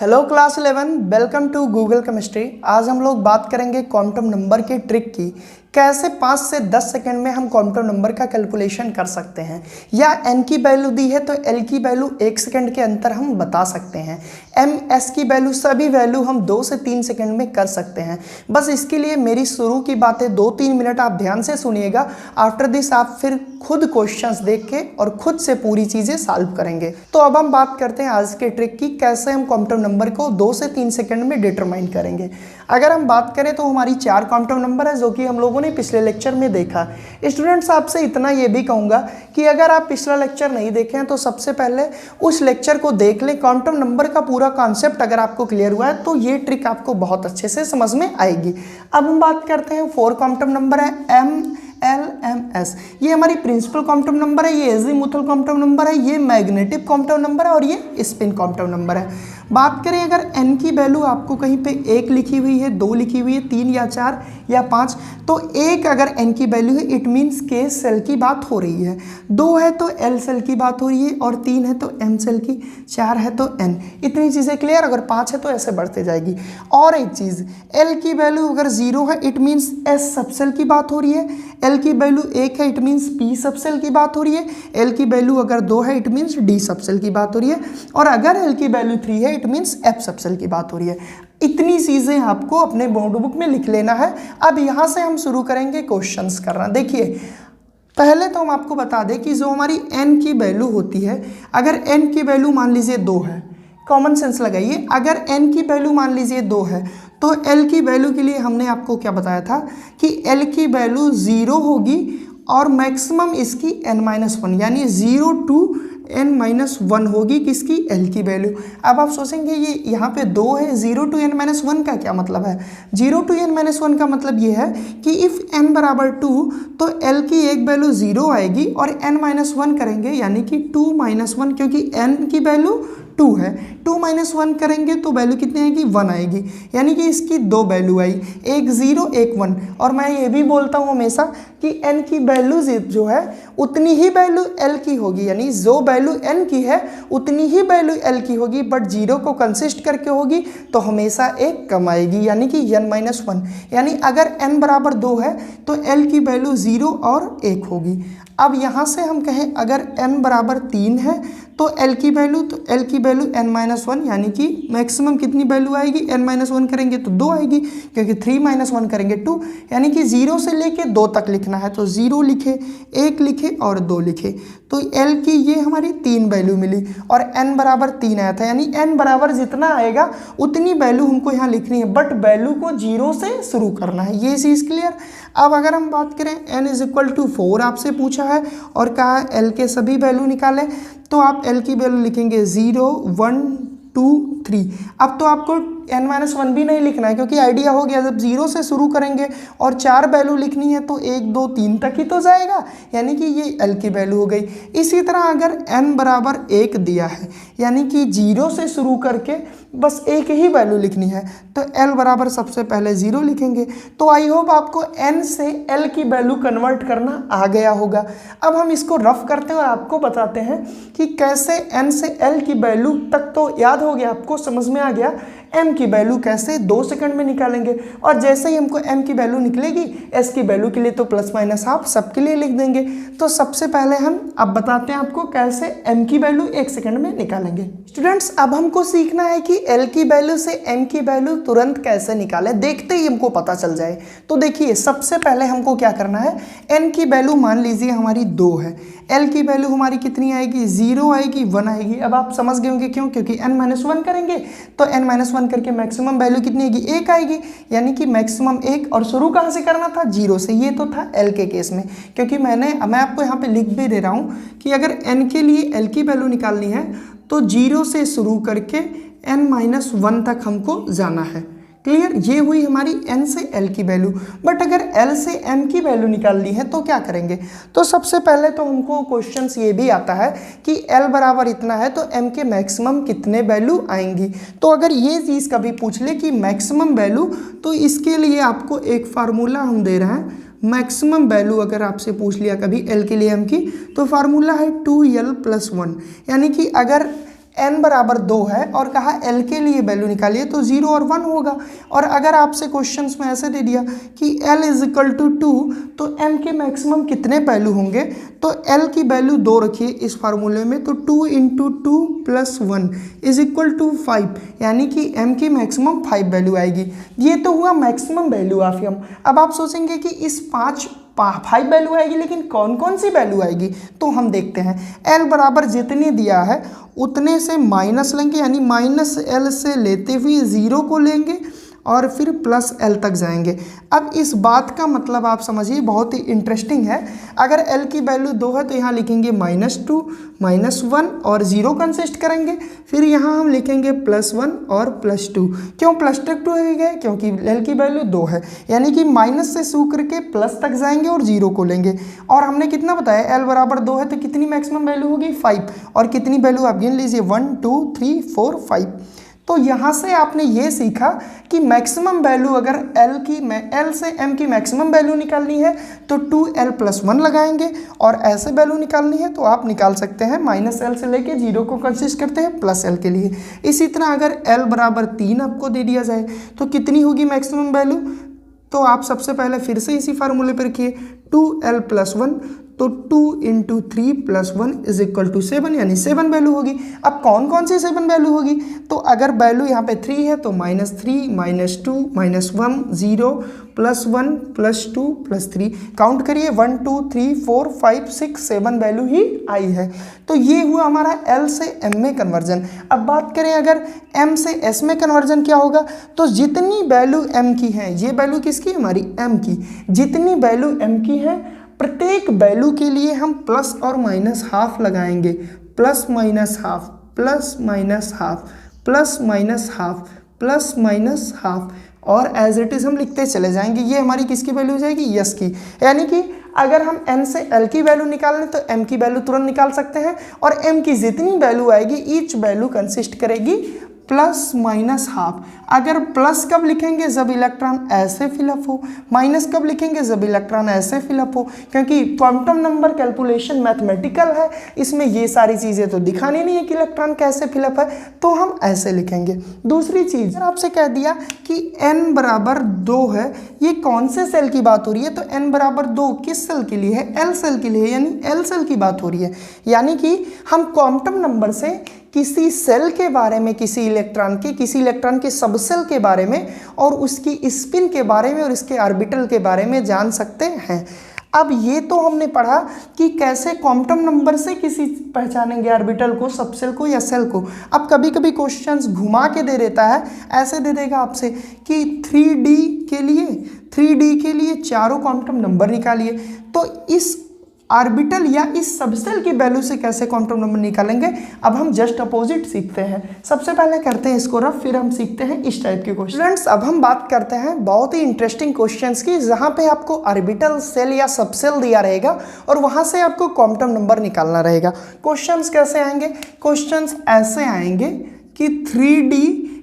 Hello class 11, welcome to Google chemistry. आज हम लोग बात करेंगे क्वांटम नंबर की ट्रिक की। कैसे 5 से 10 सेकंड में हम क्वांटम नंबर का कैलकुलेशन कर सकते हैं, या n की वैल्यू दी है तो l की वैल्यू 1 सेकंड के अंदर हम बता सकते हैं। m s की वैल्यू सभी वैल्यू हम 2 से 3 सेकंड में कर सकते हैं। बस इसके लिए मेरी शुरू की बातें 2-3 मिनट आप ध्यान से सुनिएगा। आफ्टर दिस आप फिर खुद क्वेश्चंस देख के और खुद से पूरी चीज़ें सॉल्व करेंगे। तो अब हम बात करते हैं आज के ट्रिक की, कैसे हम क्वांटम नंबर को 2 से 3 सेकंड में डिटरमाइन करेंगे। अगर हम बात करें तो हमारी 4 क्वांटम नंबर है, जो कि हम लोगों ने पिछले लेक्चर में देखा। स्टूडेंट्स, आपसे इतना ये भी कहूँगा कि अगर आप पिछला लेक्चर नहीं देखे हैं तो सबसे पहले उस लेक्चर को देख लें। क्वांटम नंबर का पूरा कॉन्सेप्ट अगर आपको क्लियर हुआ है तो ये ट्रिक आपको बहुत अच्छे से समझ में आएगी। अब हम बात करते हैं 4 क्वांटम नंबर है M L M S। ये हमारी प्रिंसिपल क्वांटम नंबर है, ये एजीमुथल क्वांटम नंबर है, ये मैग्नेटिक क्वांटम नंबर है और ये स्पिन क्वांटम नंबर है। बात करें अगर n की वैल्यू आपको कहीं पे 1 लिखी हुई है, 2 लिखी हुई है, 3 या 4 या 5, तो 1 अगर n की वैल्यू है इट मीन्स k सेल की बात हो रही है, 2 है तो l सेल की बात हो रही है, और 3 है तो m सेल की, 4 है तो n। इतनी चीज़ें क्लियर। अगर 5 है तो ऐसे बढ़ते जाएगी। और एक चीज़, l की वैल्यू अगर 0 है इट मीन्स s सब सेल की बात हो रही है, l की वैल्यू 1 है इट मीन्स p सब सेल की बात हो रही है, l की वैल्यू अगर 2 है इट मीन्स d सब सेल की बात हो रही है, और अगर l की वैल्यू 3 है इट मीन्स f सब सेल की बात हो रही है। इतनी चीज़ें आपको अपने नोटबुक में लिख लेना है। अब यहाँ से हम शुरू करेंगे क्वेश्चंस करना। देखिए, पहले तो हम आपको बता दें कि जो हमारी n की वैल्यू होती है, अगर n की वैल्यू मान लीजिए 2 है, कॉमन सेंस लगाइए, अगर n की वैल्यू मान लीजिए 2 है तो l की वैल्यू के लिए हमने आपको क्या बताया था कि l की वैल्यू 0 होगी और मैक्सिमम इसकी n-1 यानी 0 to n-1 होगी किसकी, l की वैल्यू। अब आप सोचेंगे ये यहाँ पे 2 है, 0 to n-1 का क्या मतलब है? 0 to n-1 का मतलब ये है कि इफ़ n बराबर 2 तो l की एक वैल्यू 0 आएगी और n-1 करेंगे यानी कि 2-1, क्योंकि n की वैल्यू 2 है, 2-1 करेंगे तो वैल्यू कितनी आएगी, 1 आएगी, यानी कि इसकी 2 वैल्यू आई, एक 0 एक 1। और मैं ये भी बोलता हूँ हमेशा कि n की वैल्यू जो है उतनी ही वैल्यू l की होगी, यानी जो वैल्यू n की है उतनी ही वैल्यू l की होगी, बट 0 को कंसिस्ट करके होगी तो हमेशा एक कम आएगी, यानी कि n-1। यानी अगर n बराबर 2 है तो l की वैल्यू 0 और 1 होगी। अब यहाँ से हम कहें अगर n बराबर 3 है तो l की वैल्यू n-1, यानी कि मैक्सिमम कितनी वैल्यू आएगी, n-1 करेंगे तो 2 आएगी, क्योंकि 3-1 करेंगे 2, यानी कि 0 से लेके 2 तक लिखना है तो 0 लिखे, 1 लिखे और 2 लिखे, तो l की ये हमारी 3 वैल्यू मिली और n बराबर 3 आया था, यानी n बराबर जितना आएगा उतनी वैल्यू हमको यहाँ लिखनी है, बट वैल्यू को 0 से शुरू करना है। ये चीज़ क्लियर। अब अगर हम बात करें n=4 आपसे पूछा है और कहा l के सभी वैल्यू निकालें, तो आप l की वैल्यू लिखेंगे 0, 1, 2, 3। अब तो आपको n-1 भी नहीं लिखना है, क्योंकि आइडिया हो गया, जब 0 से शुरू करेंगे और 4 वैल्यू लिखनी है तो 1, 2, 3 तक ही तो जाएगा, यानी कि ये l की वैल्यू हो गई। इसी तरह अगर n बराबर 1 दिया है, यानी कि 0 से शुरू करके बस एक ही वैल्यू लिखनी है, तो l बराबर सबसे पहले 0 लिखेंगे। तो आई होप आपको n से l की वैल्यू कन्वर्ट करना आ गया होगा। अब हम इसको रफ करते हैं और आपको बताते हैं कि कैसे n से l की वैल्यू तक तो याद हो गया, आपको समझ में आ गया m की वैल्यू कैसे 2 सेकंड में निकालेंगे, और जैसे ही हमको m की वैल्यू निकलेगी s की वैल्यू के लिए तो प्लस माइनस हाफ सबके लिए लिख देंगे। तो सबसे पहले हम अब बताते हैं आपको कैसे m की वैल्यू 1 सेकंड में निकालेंगे। स्टूडेंट्स, अब हमको सीखना है कि l की वैल्यू से m की वैल्यू तुरंत कैसे निकालें, देखते ही हमको पता चल जाए। तो देखिए, सबसे पहले हमको क्या करना है, n की वैल्यू मान लीजिए हमारी 2 है, l की वैल्यू हमारी कितनी आएगी, 0 आएगी, 1 आएगी। अब आप समझ गए होंगे क्यों, क्योंकि n-1 करेंगे तो n-1 करके मैक्सिमम वैल्यू कितनी आएगी, 1 आएगी, यानी कि मैक्सिमम 1। और शुरू कहाँ से करना था, 0 से। ये तो था l के केस में, क्योंकि मैं आपको यहाँ पे लिख भी दे रहा हूँ कि अगर n के लिए l की वैल्यू निकालनी है तो 0 से शुरू करके n-1 तक हमको जाना है। क्लियर। ये हुई हमारी n से l की वैल्यू। बट अगर l से m की वैल्यू निकालनी है तो क्या करेंगे, तो सबसे पहले तो हमको क्वेश्चंस ये भी आता है कि l बराबर इतना है तो m के मैक्सिमम कितने वैल्यू आएंगी। तो अगर ये चीज़ कभी पूछ ले कि मैक्सिमम वैल्यू, तो इसके लिए आपको एक फार्मूला हम दे रहे हैं। मैक्सिमम वैल्यू अगर आपसे पूछ लिया कभी l के लिए m की, तो फार्मूला है 2l + 1, यानी कि अगर n बराबर 2 है और कहा l के लिए वैल्यू निकालिए, तो 0 और 1 होगा। और अगर आपसे क्वेश्चंस में ऐसे दे दिया कि l इज इक्वल टू 2, तो m के मैक्सिमम कितने वैल्यू होंगे, तो l की वैल्यू 2 रखिए इस फार्मूले में, तो 2 into 2 plus 1 is equal to 5, यानी कि m की मैक्सिमम 5 वैल्यू आएगी। ये तो हुआ मैक्सिमम वैल्यू ऑफ m। अब आप सोचेंगे कि इस 5 वैल्यू आएगी, लेकिन कौन कौन सी वैल्यू आएगी, तो हम देखते हैं। l बराबर जितने दिया है उतने से माइनस लेंगे, यानी माइनस l से लेते हुए 0 को लेंगे और फिर प्लस l तक जाएंगे। अब इस बात का मतलब आप समझिए, बहुत ही इंटरेस्टिंग है। अगर l की वैल्यू 2 है तो यहाँ लिखेंगे -2, -1 और 0 कंसिस्ट करेंगे, फिर यहाँ हम लिखेंगे +1 और +2। क्यों +2 है गए, क्योंकि l की वैल्यू 2 है, यानी कि माइनस से शुरू करके प्लस तक जाएंगे और 0 को लेंगे। और हमने कितना बताया, l बराबर 2 है तो कितनी मैक्सिमम वैल्यू होगी, 5। और कितनी वैल्यू आप गिन लीजिए, 1 2 3 4 5। तो यहाँ से आपने ये सीखा कि मैक्सिमम वैल्यू अगर l से m की मैक्सिमम वैल्यू निकालनी है तो 2l + 1 लगाएंगे, और ऐसे वैल्यू निकालनी है तो आप निकाल सकते हैं -l से लेके 0 को कंसिस्ट करते हैं +l के लिए। इसी तरह अगर l बराबर 3 आपको दे दिया जाए तो कितनी होगी मैक्सिमम वैल्यू, तो आप सबसे पहले फिर से इसी फार्मूले पर रखिए, 2l + 1, तो 2 इंटू 3 + 1 इज इक्वल टू 7, यानी 7 वैल्यू होगी। अब कौन कौन सी 7 वैल्यू होगी, तो अगर वैल्यू यहाँ पे 3 है तो -3 -2 -1 0 +1 +2 +3, काउंट करिए 1 2 3 4 5 6 7 वैल्यू ही आई है। तो ये हुआ हमारा l से m में कन्वर्जन। अब बात करें अगर m से s में कन्वर्जन क्या होगा, तो जितनी वैल्यू m की है, ये वैल्यू किसकी, हमारी m की, जितनी वैल्यू m की है प्रत्येक वैल्यू के लिए हम प्लस और माइनस हाफ लगाएंगे, plus minus half plus minus half plus minus half plus minus half, और एज इट इज हम लिखते चले जाएंगे। ये हमारी किसकी वैल्यू हो जाएगी, यस की। यानी कि अगर हम n से l की वैल्यू निकालें तो m की वैल्यू तुरंत निकाल सकते हैं, और m की जितनी वैल्यू आएगी ईच वैल्यू कंसिस्ट करेगी प्लस माइनस हाफ। अगर प्लस कब लिखेंगे, जब इलेक्ट्रॉन ऐसे फिलअप हो, माइनस कब लिखेंगे, जब इलेक्ट्रॉन ऐसे फिलअप हो, क्योंकि क्वांटम नंबर कैलकुलेशन मैथमेटिकल है, इसमें ये सारी चीज़ें तो दिखानी नहीं है कि इलेक्ट्रॉन कैसे फिलअप है, तो हम ऐसे लिखेंगे। दूसरी चीज़, आपसे कह दिया कि n बराबर 2 है, ये कौन से सेल की बात हो रही है, तो n बराबर 2 किस सेल के लिए है, l सेल के लिए, यानी l सेल की बात हो रही है। यानी कि हम क्वांटम नंबर से किसी सेल के बारे में, किसी इलेक्ट्रॉन के सबसेल के बारे में और उसकी स्पिन के बारे में और इसके ऑर्बिटल के बारे में जान सकते हैं। अब ये तो हमने पढ़ा कि कैसे क्वांटम नंबर से किसी पहचानेंगे ऑर्बिटल को, सबसेल को या सेल को। अब कभी कभी क्वेश्चंस घुमा के दे देता है, ऐसे दे देगा आपसे कि 3D के लिए चारों क्वांटम नंबर निकालिए, तो इस ऑर्बिटल या इस सबसेल की वैल्यू से कैसे क्वांटम नंबर निकालेंगे, अब हम जस्ट अपोजिट सीखते हैं। सबसे पहले करते हैं इसको रफ, फिर हम सीखते हैं इस टाइप के क्वेश्चन। फ्रेंड्स, अब हम बात करते हैं बहुत ही इंटरेस्टिंग क्वेश्चंस की, जहां पे आपको ऑर्बिटल, सेल या सबसेल दिया रहेगा और वहां से आपको क्वांटम नंबर निकालना रहेगा। क्वेश्चंस कैसे आएंगे, क्वेश्चंस ऐसे आएंगे कि 3D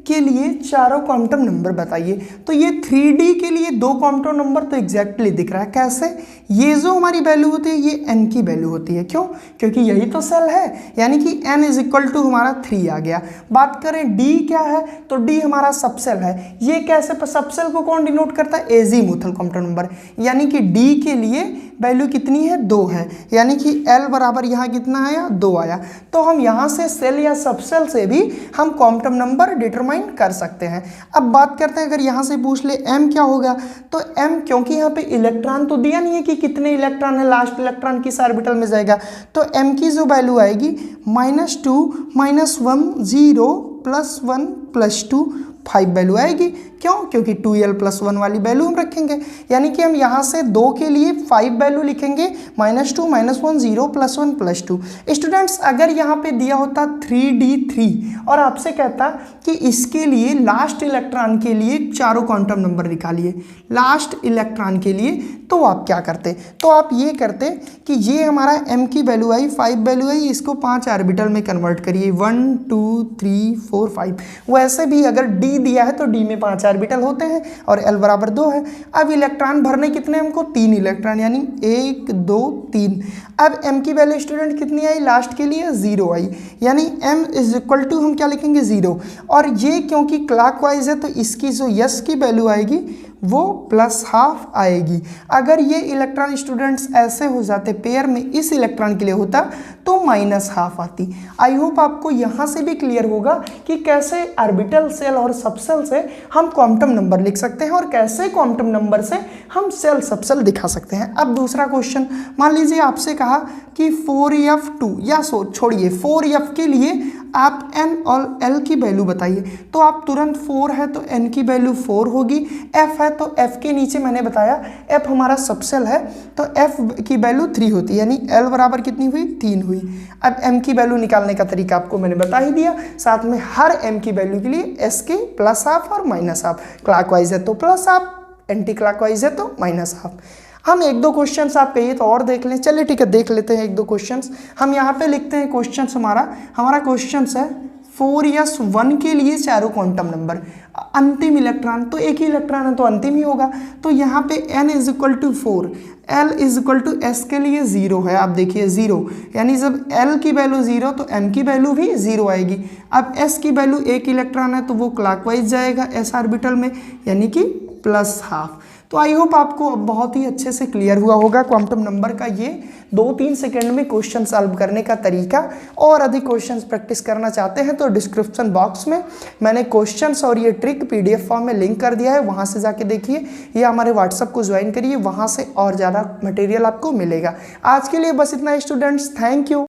के लिए चारों क्वांटम नंबर बताइए। तो ये 3D के लिए 2 क्वांटम नंबर तो एग्जैक्टली दिख रहा है। कैसे, ये जो हमारी वैल्यू होती है ये n की वैल्यू होती है। क्यों, क्योंकि यही तो सेल है, यानी कि n इज इक्वल टू हमारा 3 आ गया। बात करें d क्या है, तो d हमारा सबसेल है। ये कैसे, सबसेल को कौन डिनोट करता है, एजीमुथल क्वांटम नंबर, यानी कि d के लिए वैल्यू कितनी है, 2 है, यानी कि l बराबर यहाँ कितना आया, 2 आया। तो हम यहाँ से सेल या सबसेल से भी हम क्वांटम नंबर डिटरमाइन कर सकते हैं। अब बात करते हैं, अगर यहाँ से पूछ ले m क्या होगा, तो m, क्योंकि यहाँ पे इलेक्ट्रॉन तो दिया नहीं है कि कितने इलेक्ट्रॉन है, लास्ट इलेक्ट्रॉन किस ऑर्बिटल में जाएगा, तो m की जो वैल्यू आएगी -2 -1 0 +1 +2 5 वैल्यू आएगी। क्यों, क्योंकि 2l + 1 वाली वैल्यू हम रखेंगे, यानी कि हम यहाँ से 2 के लिए 5 वैल्यू लिखेंगे, -2 -1 0 +1 +2। स्टूडेंट्स, अगर यहाँ पे दिया होता 3D3 और आपसे कहता कि इसके लिए लास्ट इलेक्ट्रॉन के लिए चारों क्वांटम नंबर निकालिए, लास्ट इलेक्ट्रॉन के लिए तो आप क्या करते, तो आप ये करते कि ये हमारा m की वैल्यू आई 5 वैल्यू आई, इसको 5 ऑर्बिटल में कन्वर्ट करिए 1 2 3 4 5। वैसे भी अगर d दिया है तो d में 5 ऑर्बिटल होते हैं और l बराबर 2 है। अब इलेक्ट्रॉन भरने कितने हमको, 3 इलेक्ट्रॉन, यानी 1 2 3। अब m की वैल्यू स्टूडेंट कितनी आई लास्ट के लिए, 0 आई, यानी m इज इक्वल टू हम क्या लिखेंगे 0। और ये क्योंकि क्लॉकवाइज है तो इसकी जो यस की वैल्यू आएगी वो +½ आएगी। अगर ये इलेक्ट्रॉन स्टूडेंट्स ऐसे हो जाते पेयर में इस इलेक्ट्रॉन के लिए होता तो -½ आती। आई होप आपको यहाँ से भी क्लियर होगा कि कैसे ऑर्बिटल सेल और सबसेल से हम क्वांटम नंबर लिख सकते हैं और कैसे क्वांटम नंबर से हम सेल सबसेल दिखा सकते हैं। अब दूसरा क्वेश्चन, मान लीजिए आपसे कहा कि 4f2 या छोड़िए 4f के लिए आप n और l की वैल्यू बताइए, तो आप तुरंत 4 है तो n की वैल्यू 4 होगी, f है तो f के नीचे मैंने बताया f हमारा सबसेल है तो f की वैल्यू 3 होती है, यानी l बराबर कितनी हुई, 3 हुई। अब m की वैल्यू निकालने का तरीका आपको मैंने बता ही दिया, साथ में हर m की वैल्यू के लिए s के +½ और -½ क्लॉकवाइज है तो +½ एंटी क्लॉकवाइज है तो -½ हम 1-2 क्वेश्चंस आप कहिए तो और देख लें, चलिए ठीक है देख लेते हैं 1-2 क्वेश्चंस। हम यहाँ पे लिखते हैं क्वेश्चंस, हमारा क्वेश्चंस है 4s1 के लिए चारों क्वांटम नंबर, अंतिम इलेक्ट्रॉन तो एक ही इलेक्ट्रॉन है तो अंतिम ही होगा, तो यहाँ पे n = 4, l = s के लिए 0 है, आप देखिए 0, यानी जब l की वैल्यू 0 तो m की वैल्यू भी 0 आएगी। अब s की वैल्यू एक इलेक्ट्रॉन है तो वो क्लॉकवाइज जाएगा s ऑर्बिटल में, यानी कि +½ तो आई होप आपको बहुत ही अच्छे से क्लियर हुआ होगा क्वांटम नंबर का ये 2-3 सेकंड में क्वेश्चन सॉल्व करने का तरीका। और अधिक क्वेश्चंस प्रैक्टिस करना चाहते हैं तो डिस्क्रिप्शन बॉक्स में मैंने क्वेश्चंस और ये ट्रिक PDF फॉर्म में लिंक कर दिया है, वहाँ से जाके देखिए या हमारे व्हाट्सएप को ज्वाइन करिए, वहाँ से और ज़्यादा मटेरियल आपको मिलेगा। आज के लिए बस इतना स्टूडेंट्स, थैंक यू।